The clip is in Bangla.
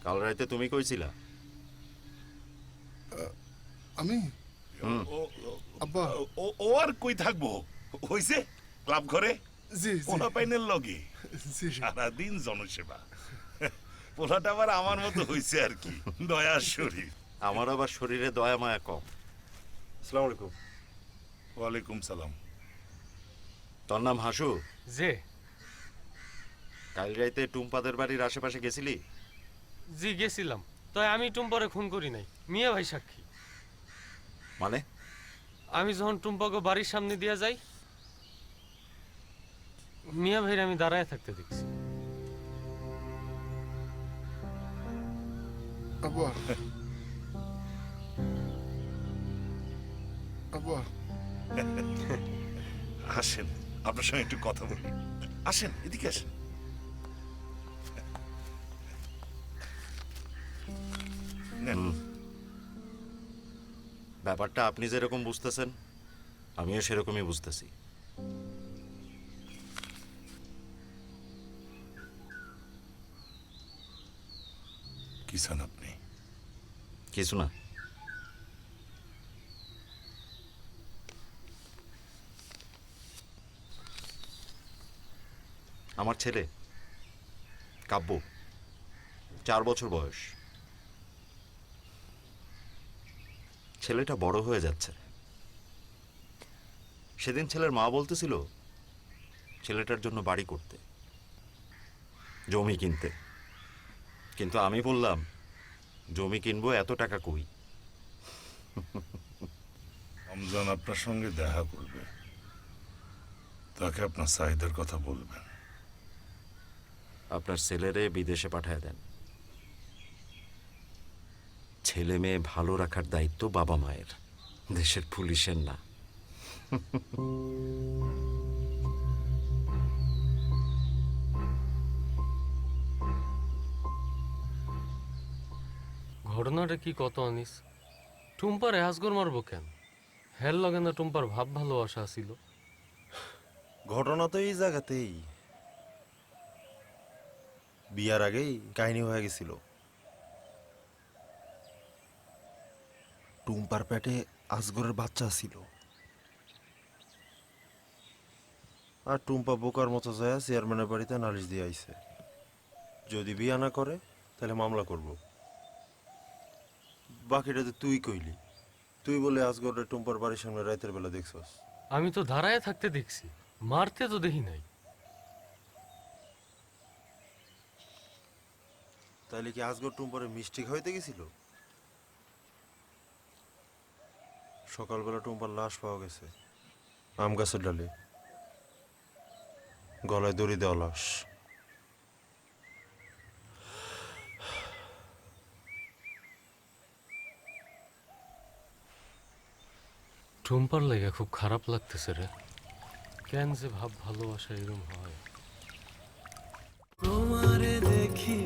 কাল রাতে তুমি কইছিলা? আমি আব্বা ও আর কই থাকবো, হইছে ক্লাব ঘরে জি জি পোলা পাইনের লগে জি সারাদিন জনসেবা। পোলাটা আবার আমার মতো হইছে আর কি, দয়ার শরীর। আমার আবার শরীরে দয়া মায়া কম। আসসালামু আলাইকুম। ওয়ালাইকুম সালাম। তোর নাম হাসু? যে কাল রাতে টুম্পাদের বাড়ির আশেপাশে গেছিলি? জি গেছিলাম, তাই আমি টুম্পারে খুন করি নাই, মিয়া ভাই সাক্ষী। মানে? আমি যখন টুম্পাকে বাড়ির সামনে দিয়ে যাই, মিয়া ভাইরে আমি দাঁড়ায় থাকতে দেখছি। আব্বা আব্বা আসেন, আপনার সঙ্গে একটু কথা বলি। আসেন, এদিকে আসেন। নেন। ব্যাপারটা আপনি যেরকম বুঝতেছেন আমিও সেরকমই বুঝতেছি। কি চান আপনি? কিছু না। আমার ছেলে কাব্য, 4 বছর বয়স। ছেলেটা বড় হয়ে যাচ্ছে। সেদিন ছেলের মা বলতেছিল ছেলেটার জন্য বাড়ি করতে, জমি কিনতে। কিন্তু আমি বললাম জমি কিনবো, এত টাকা কই? রমজান আপনার সঙ্গে দেখা করবে, তাকে আপনার চাহিদার কথা বলবেন। আপনার ছেলেরে বিদেশে পাঠায় দেন। ছেলে মেয়ে ভালো রাখার দায়িত্ব বাবা মায়ের, দেশের পুলিশের না। ঘটনাটা কি কত আনিস? টুম্পার হাজগর মারবো কেন? হেল লগে না টুম্পার ভাব ভালোবাসা ছিল। ঘটনা তো এই জায়গাতেই, বিয়ার আগেই কাহিনী হয়ে গেছিল। টুম্পার পেটে আজগরের বাচ্চা ছিল, আর টুম্পা বোকার মতো যায় চেয়ারম্যানের বাড়িতে নালিশ দিয়ে আইছে, যদি বিয়া না করে তাহলে মামলা করব। বাকিটা তো তুই কইলি, তুই বলে আজগরের টুম্পার বাড়ির সামনে রাতের বেলা দেখছস। আমি তো দাঁড়ায় থাকতে দেখছি, মারতে তো দেখি নাই। তাইলে কি আজগর টুম্পারে মিষ্টি খাইতে গেছিল? সকালবেলা টুম্পার লাশ পাওয়া গেছে আম গাছের ডালে, গলায় দড়ি দেওয়া লাশ। টুম্পার লেগে খুব খারাপ লাগতেছে রে। কেন যে ভাব ভালোবাসা এরম হয়? তোমারে দেখি